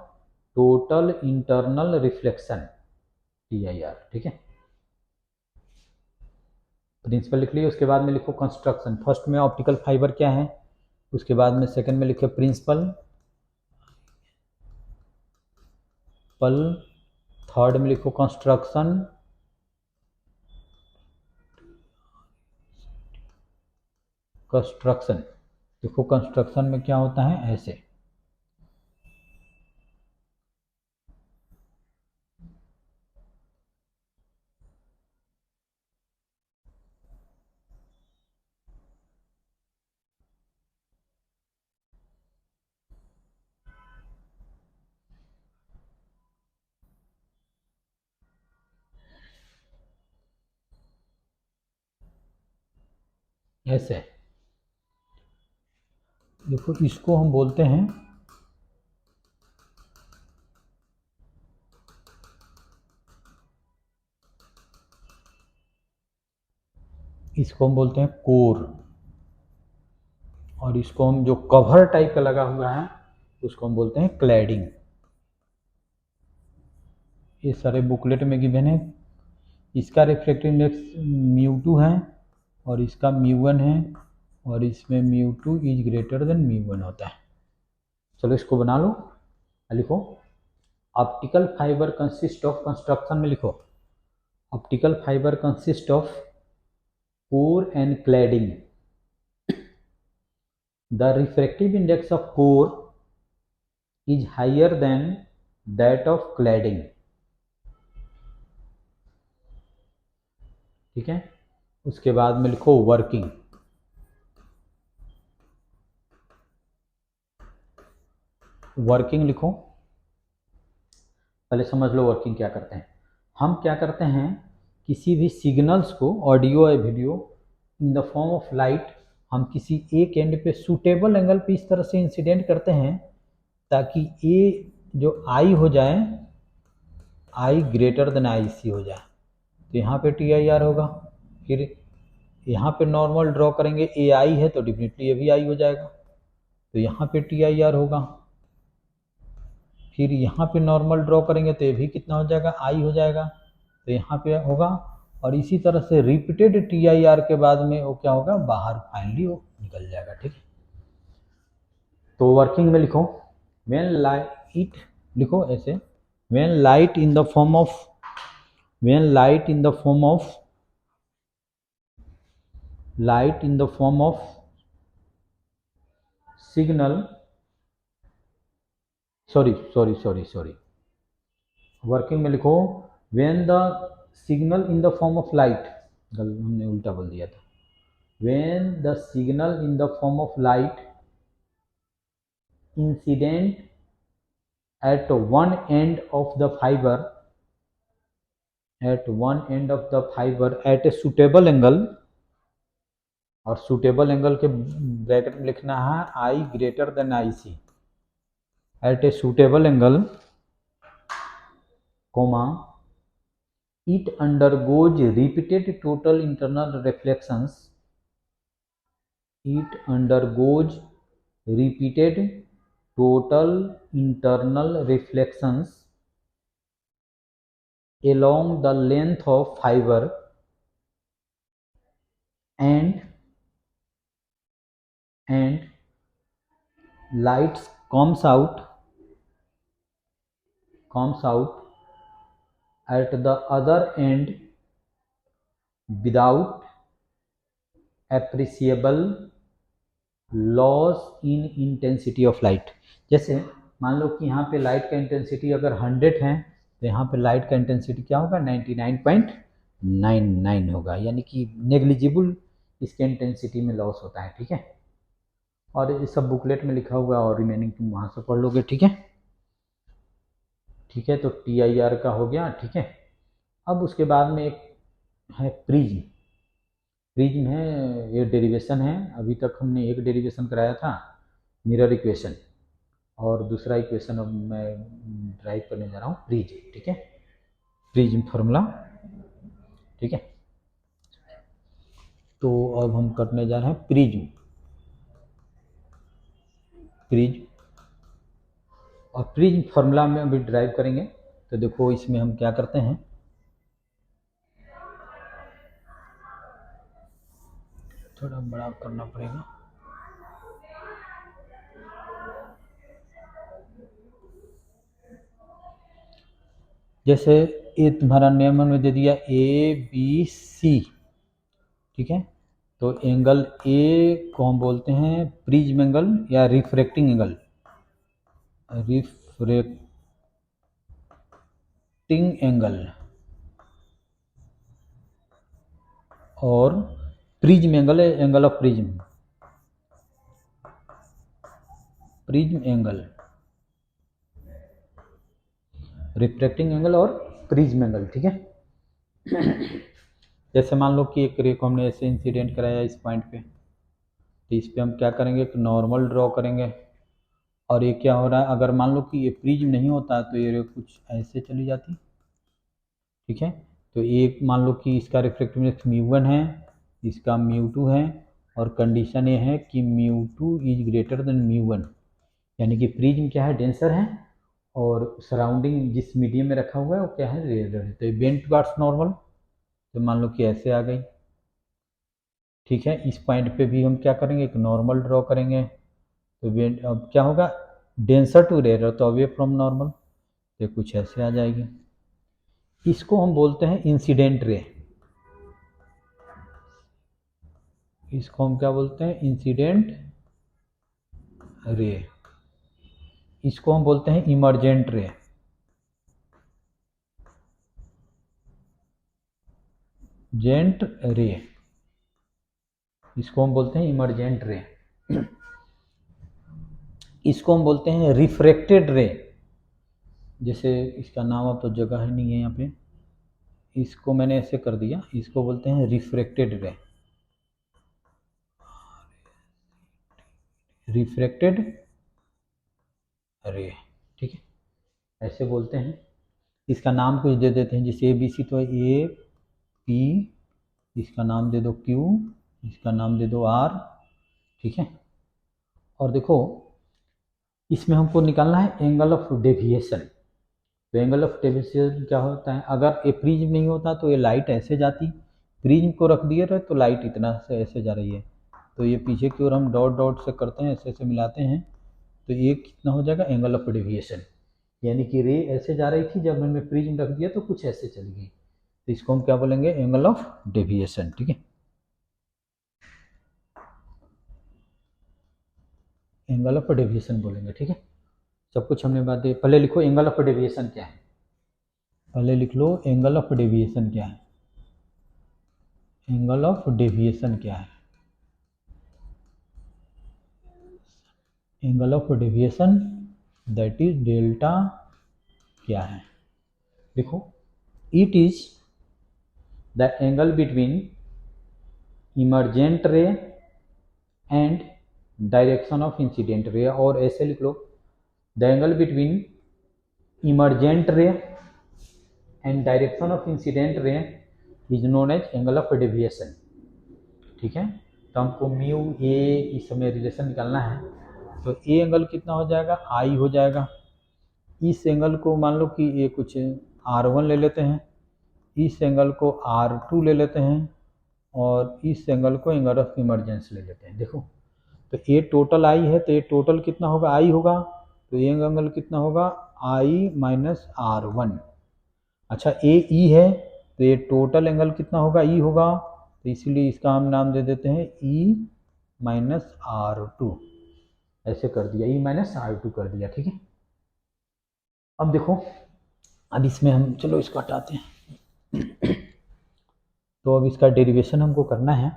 total internal reflection, TIR। ठीक है, प्रिंसिपल लिख लिए। उसके बाद में लिखो कंस्ट्रक्शन। फर्स्ट में ऑप्टिकल फाइबर क्या है, उसके बाद में सेकंड में लिखे प्रिंसिपल, थर्ड में लिखो कंस्ट्रक्शन, देखो कंस्ट्रक्शन में क्या होता है, ऐसे ऐसे। देखो इसको हम बोलते हैं, इसको हम बोलते हैं कोर, और इसको हम जो कवर टाइप का लगा हुआ है उसको हम बोलते हैं क्लैडिंग। ये सारे बुकलेट में गिवन है। इसका रिफ्रैक्टिव इंडेक्स μ2 है और इसका μ1 है, और इसमें μ2 इज ग्रेटर देन μ1 होता है। चलो इसको बना लो, लिखो optical fibre consist of, construction में लिखो optical fibre consist of core and cladding. The refractive index of core is higher than that of cladding. ठीक है, उसके बाद में लिखो वर्किंग। वर्किंग लिखो, पहले समझ लो वर्किंग क्या करते हैं। हम क्या करते हैं, किसी भी सिग्नल्स को, ऑडियो या video, in the form of light, हम किसी एक एंड पे सूटेबल एंगल पे इस तरह से इंसिडेंट करते हैं ताकि ये जो आई हो जाए, आई ग्रेटर देन IC हो जाए। तो यहाँ पे TIR होगा, फिर यहाँ पे नॉर्मल ड्रॉ करेंगे, AI है तो डेफिनेटली ये भी आई हो जाएगा, तो यहाँ पे TIR होगा। फिर यहाँ पे नॉर्मल ड्रॉ करेंगे तो ये भी कितना हो जाएगा, आई हो जाएगा, तो यहाँ पे होगा। और इसी तरह से रिपीटेड TIR के बाद में वो क्या होगा, बाहर फाइनली वो निकल जाएगा। ठीक है, तो वर्किंग में लिखो व्हेन लाइट, लिखो ऐसे, when light in the form of, when light in the form of, light in the form of signal, sorry, working में लिखो when the signal in the form of light, हमने उल्टा बोल दिया था, when the signal in the form of light incident at one end of the fiber, at one end of the fiber at a suitable angle, और suitable angle के bracket में लिखना है I greater than IC, at a suitable angle, comma, it undergoes repeated total internal reflections, it undergoes repeated total internal reflections along the length of fiber and light comes out at the other end without appreciable loss in intensity of light। जैसे मान लो कि यहाँ पे light का intensity अगर 100 है तो यहाँ पे लाइट का इंटेंसिटी क्या होगा, 99.99 होगा, यानी कि नेग्लिजिबल इसके इंटेंसिटी में लॉस होता है। ठीक है, और ये सब बुकलेट में लिखा हुआ है और रिमेनिंग तुम वहाँ से पढ़ लोगे। ठीक है, ठीक है, तो TIR का हो गया। ठीक है, अब उसके बाद में एक है प्रिज्म। प्रिज्म है, ये डेरिवेशन है। अभी तक हमने एक डेरिवेशन कराया था, मिरर इक्वेशन, और दूसरा इक्वेशन अब मैं ड्राइव करने जा रहा हूँ, प्रिज्म। ठीक है, प्रिज्म फार्मूला। ठीक है, तो अब हम करने जा रहे हैं प्रिज्म। प्रिज्म और प्रिज्म फार्मूला में अभी ड्राइव करेंगे। तो देखो इसमें हम क्या करते हैं, थोड़ा बड़ा करना पड़ेगा। जैसे ये तुम्हारा नियमन में दे दिया ABC। ठीक है, तो एंगल ए को हम बोलते हैं प्रिज्म एंगल या रिफ्रैक्टिंग एंगल। रिफ्रैक्टिंग एंगल, और प्रिज्म एंगल है angle of prism. Prism angle, refracting angle और प्रिज्म एंगल। ठीक है, जैसे मान लो कि एक रे को हमने ऐसे इंसिडेंट कराया इस पॉइंट पे, तो इस पे हम क्या करेंगे, एक नॉर्मल ड्रॉ करेंगे। और ये क्या हो रहा है, अगर मान लो कि ये प्रिज्म नहीं होता तो ये रे कुछ ऐसे चली जाती। ठीक है, तो एक मान लो कि इसका रिफ्रैक्टिव इंडेक्स μ1 है, इसका μ2 है, और कंडीशन ये है कि μ2 इज ग्रेटर देन μ1, यानी कि प्रिज्म क्या है, डेंसर है, और सराउंडिंग जिस मीडियम में रखा हुआ है वो क्या है, रेयर है। तो ये बेंड टुवर्ड्स नॉर्मल, तो मान लो कि ऐसे आ गई। ठीक है, इस पॉइंट पे भी हम क्या करेंगे, एक नॉर्मल ड्रॉ करेंगे। तो बेंड अब क्या होगा, डेंसर टू रेयर, तो अवे फ्रॉम नॉर्मल, तो कुछ ऐसे आ जाएगी। इसको हम बोलते हैं इंसिडेंट रे। इसको हम क्या बोलते हैं, इंसिडेंट रे। इसको हम बोलते हैं इमर्जेंट रे। जेंट रे, इसको हम बोलते हैं इमर्जेंट रे। इसको हम बोलते हैं रिफ्रैक्टेड रे। जैसे इसका नाम अब तो जगह है नहीं है यहाँ पे, इसको मैंने ऐसे कर दिया, इसको बोलते हैं रिफ्रैक्टेड रे। रिफ्रैक्टेड रे, ठीक है, ऐसे बोलते हैं। इसका नाम कुछ दे देते हैं, जैसे ABC, तो AP, इसका नाम दे दो Q, इसका नाम दे दो R। ठीक है, और देखो इसमें हमको निकालना है एंगल ऑफ डेविएशन। तो एंगल ऑफ डेविएशन क्या होता है, अगर ये प्रिज्म नहीं होता तो ये लाइट ऐसे जाती, प्रिज्म को रख दिए रहे तो लाइट इतना से ऐसे जा रही है, तो ये पीछे की ओर हम डॉट डॉट से करते हैं, ऐसे ऐसे मिलाते हैं, तो ये कितना हो जाएगा, एंगल ऑफ डेविएशन। यानी कि रे ऐसे जा रही थी, जब हमने प्रिज्म रख दिया तो कुछ ऐसे चली गई, तो इसको हम क्या बोलेंगे, एंगल ऑफ डेविएशन। ठीक है, एंगल ऑफ डेविएशन बोलेंगे। ठीक है, सब कुछ हमने बात दी। पहले लिखो एंगल ऑफ डेविएशन क्या है, पहले लिख लो एंगल ऑफ डेविएशन क्या है। एंगल ऑफ डेविएशन क्या है, angle of deviation that is delta क्या है। देखो, it is the angle between emergent ray and direction of incident ray, और ऐसे लिख लो, the angle between emergent ray and direction of incident ray is known as angle of deviation. ठीक है, तो हमको म्यू ए इस समय रिलेशन निकालना है, तो ए एंगल कितना हो जाएगा, आई हो जाएगा। इस एंगल को मान लो कि ये कुछ R1 ले लेते हैं, इस एंगल को R2 ले लेते हैं, और इस एंगल को एंगल ऑफ इमरजेंस ले लेते हैं। देखो, तो ये टोटल आई है, तो ये टोटल कितना होगा, आई होगा, तो ये एंगल कितना होगा, आई माइनस R1। अच्छा, ए ई है, तो ये टोटल एंगल कितना होगा, ई होगा, तो इसीलिए इसका हम नाम दे देते हैं ई माइनस R2। ऐसे कर दिया, ई माइनस R2 कर दिया। ठीक है, अब देखो अब इसमें हम चलो इसको हटाते हैं। तो अब इसका डेरिवेशन हमको करना है।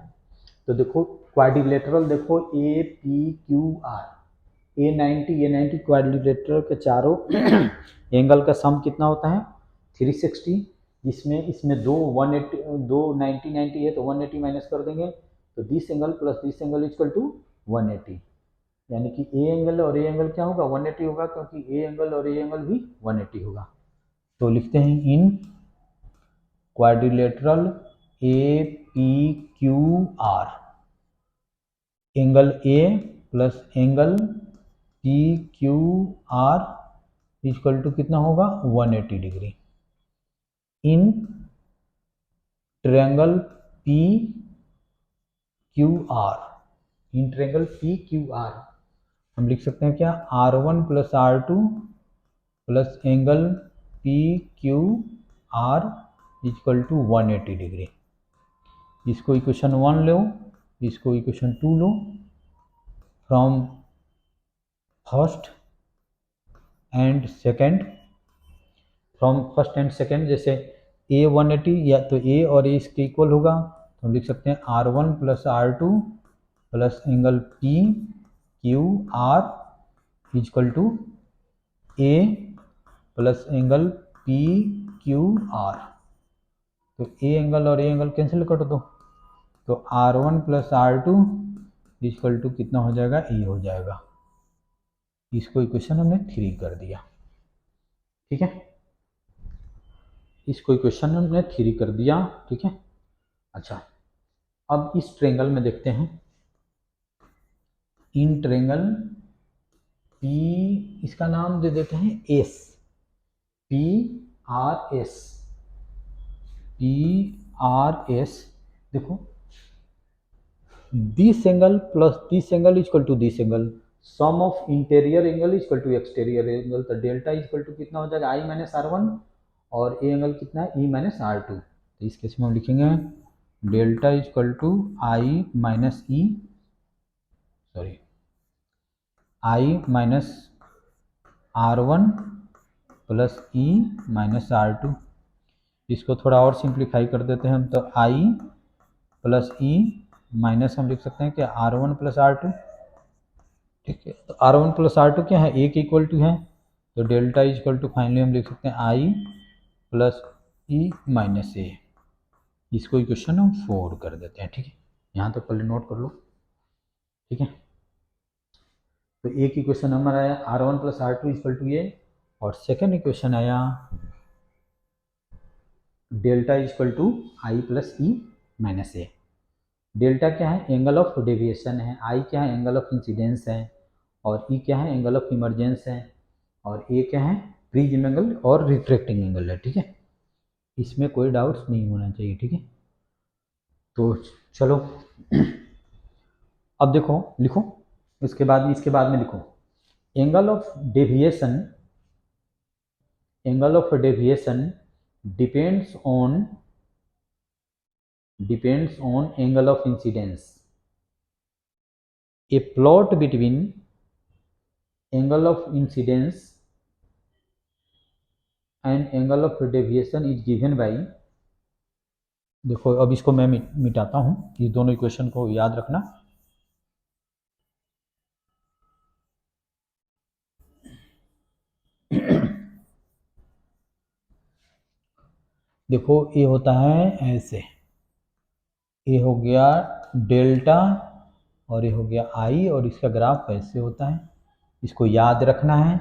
तो देखो क्वाड्रिलेटरल, देखो ए P Q are, A 90 quadrilateral के चारों एंगल का सम कितना होता है 360, जिसमें इसमें दो 180 दो 90 है तो 180 माइनस कर देंगे, तो this angle plus this angle equal to 180, यानी कि ए एंगल और ए एंगल क्या होगा 180 होगा, क्योंकि ए एंगल और ए एंगल भी 180 होगा। तो लिखते हैं in quadrilateral A P Q R, angle A plus angle P Q R equal to कितना होगा 180 degree. In triangle P Q R, in triangle P Q R हम लिख सकते हैं क्या R1 plus R2 plus angle P Q R equal to 180 degree. इसको equation 1 लो, इसको इक्वेशन 2 लो। From first and second, from first and second, जैसे ए 180 या तो ए और ए इसके इक्वल होगा, तो हम लिख सकते हैं R1 plus R2 plus angle P Q R equal to A plus angle P Q R. तो ए एंगल और ए एंगल कैंसिल कर दो, तो R1 plus R2 equal to कितना हो जाएगा ए हो जाएगा। इसको इक्वेशन हमने 3 कर दिया, ठीक है, इसको इक्वेशन हमने 3 कर दिया, ठीक है। अच्छा, अब इस ट्रेंगल में देखते हैं, इन ट्रेंगल पी, इसका नाम दे देते हैं S, P R S, P R S. देखो this angle plus this angle equal to this angle, sum of interior angle equal to exterior angle, तो डेल्टा इक्वल टू कितना हो जाएगा आई माइनस R1, और ए एंगल कितना है ई minus R2। तो इस केस में हम लिखेंगे delta equal to I minus E, sorry I minus R1 plus E minus R2। इसको थोड़ा और सिंप्लीफाई कर देते हैं हम, तो आई प्लस ई माइनस हम लिख सकते हैं कि R1 प्लस R2, ठीक है। तो R1 प्लस R2 क्या है, ए के इक्वल टू है, तो डेल्टा इक्वल टू फाइनली हम लिख सकते हैं आई प्लस ई माइनस ए। इसको इक्वेशन हम 4 कर देते हैं, ठीक है, यहाँ तक पहले नोट कर लो, ठीक है। तो ए की इक्वेशन नंबर आया R1 plus R2 equal to A, और सेकेंड इक्वेशन आया delta equal to I plus E minus A. Delta क्या है, एंगल ऑफ डेविएशन है, आई क्या है, एंगल ऑफ इंसिडेंस है, और ई क्या है, एंगल ऑफ इमरजेंस है, और ए क्या है, प्रिज्म एंगल और रिफ्रैक्टिंग एंगल है, ठीक है। इसमें कोई डाउट्स नहीं होना चाहिए, ठीक है। तो चलो अब देखो, लिखो इसके बाद में लिखो angle of deviation, angle of deviation depends on angle of incidence. A plot between angle of incidence and angle of deviation is given by, देखो अब इसको मैं मिटाता हूं, ये दोनों इक्वेशन को याद रखना। देखो ये होता है ऐसे, ये हो गया डेल्टा और ये हो गया आई, और इसका ग्राफ ऐसे होता है, इसको याद रखना है।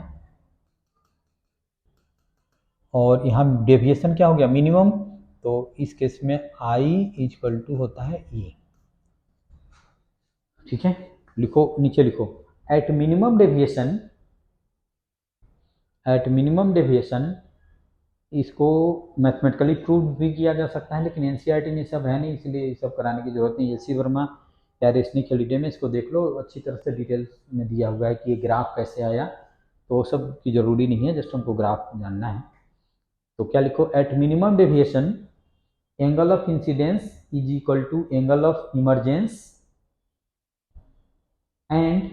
और यहाँ डेविएशन क्या हो गया मिनिमम, तो इस केस में आई इक्वल टू होता है ई, ठीक है। लिखो नीचे लिखो at minimum deviation, eight minimum deviation, इसको मैथमेटिकली प्रूव भी किया जा सकता है, लेकिन एनसीईआरटी में सब है नहीं, इसलिए ये सब कराने की जरूरत नहीं। एसी वर्मा या रेशनिक हॉलीडे में इसको देख लो, अच्छी तरह से डिटेल्स में दिया हुआ है कि ये ग्राफ कैसे आया, तो वो सब की जरूरी नहीं है, जस्ट हमको ग्राफ जानना है। तो क्या लिखो, at minimum deviation angle of incidence is equal to angle of emergence and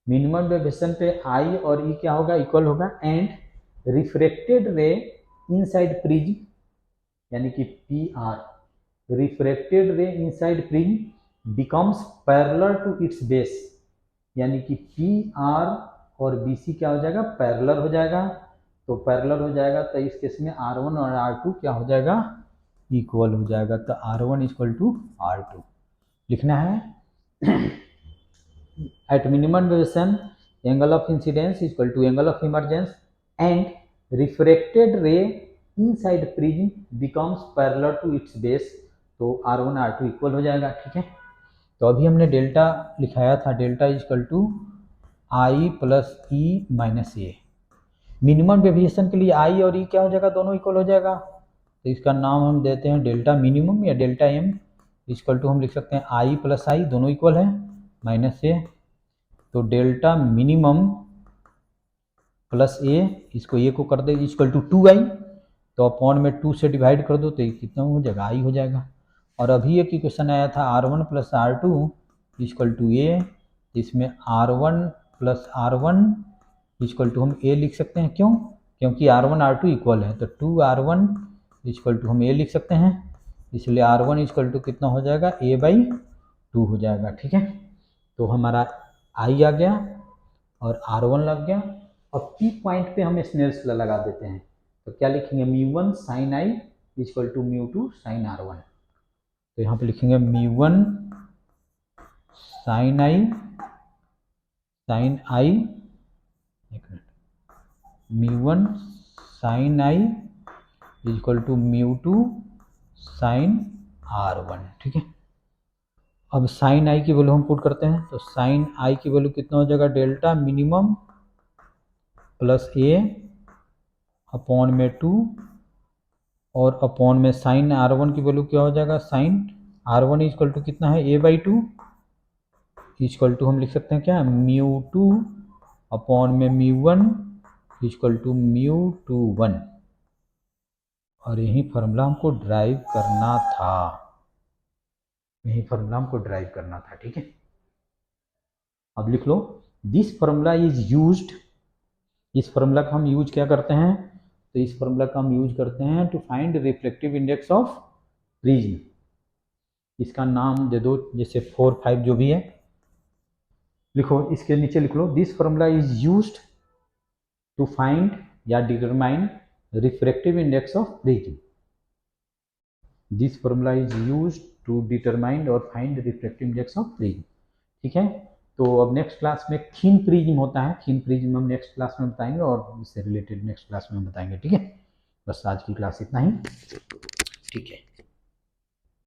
minimum deviation पे आई और ई क्या होगा, इक्वल होगा, and refracted ray inside prism यानी कि P R, refracted ray inside prism becomes parallel to its base, यानी कि P R और बी सी क्या हो जाएगा, पैरेलल हो जाएगा। तो पैरेलल हो जाएगा तो इस केस में R1 और R2 क्या हो जाएगा, इक्वल हो जाएगा। तो R1 इक्वल टू R2 लिखना है। At minimum variation angle of incidence equal to angle of emergence and refracted ray inside prism becomes parallel to its base, तो R1 R2 इक्वल हो जाएगा। ठीक है, तो अभी हमने डेल्टा लिखाया था, delta equal to I plus E minus A. Minimum deviation के लिए आई और ई क्या हो जाएगा, दोनों इक्वल हो जाएगा। तो इसका नाम हम देते हैं डेल्टा मिनिमम या डेल्टा एम इक्वल टू हम लिख सकते हैं आई प्लस आई, दोनों इक्वल है, माइनस ए। तो डेल्टा मिनिमम प्लस ए, इसको ए को कर दे इक्वल टू 2i, तो अपॉन में 2 से डिवाइड कर दो तो ये कितना हो जाएगा, आई हो जाएगा। और अभी एक क्वेश्चन आया था R1 plus R2 equal to ए, इसमें R1 plus R1 equal to हम ए लिख सकते हैं, क्यों, क्योंकि R1 R2 इक्वल है, तो 2R1 इक्वल टू हम ए लिख सकते हैं, इसलिए R1 इक्वल टू कितना हो जाएगा, a/2 हो जाएगा। ठीक है, तो हमारा आई आ गया और R1 लग गया। अब पी पॉइंट पे हम स्नेल्स लॉ लगा देते हैं, तो क्या लिखेंगे, μ1 sin i equal to μ2 sin R1। तो यहाँ पे लिखेंगे μ1 sin i, एक मिनट, μ1 sin i equal to μ2 sin R1। ठीक है, अब sin i की वैल्यू हम पुट करते हैं, तो sin i की वैल्यू कितना हो जाएगा, डेल्टा मिनिमम प्लस ए अपॉन में 2 और अपॉन में sin R1 की वैल्यू क्या हो जाएगा, sin R1 इक्वल टू कितना है, a/2 इक्वल टू हम लिख सकते हैं क्या, μ2 अपॉन में μ1 इक्वल टू μ21। और यही फार्मूला हमको ड्राइव करना था, यही फार्मूला हमको ड्राइव करना था। ठीक है, अब लिख लो, दिस फार्मूला इज यूज्ड, इस फार्मूला का हम यूज क्या करते हैं, तो इस फार्मूला का हम यूज करते हैं to find reflective index of prism. इसका नाम दे दो, जैसे 4, 5 जो भी है लिखो, इसके नीचे लिख लो, this formula is used to find या determine refractive index of prism. This formula is used to determine और find refractive index of prism. ठीक है, तो अब नेक्स्ट क्लास में थीन प्रिज्म होता है, थीन प्रिज्म हम नेक्स्ट क्लास में बताएंगे और इससे रिलेटेड नेक्स्ट क्लास में बताएंगे। ठीक है, बस आज की क्लास इतना ही। ठीक है।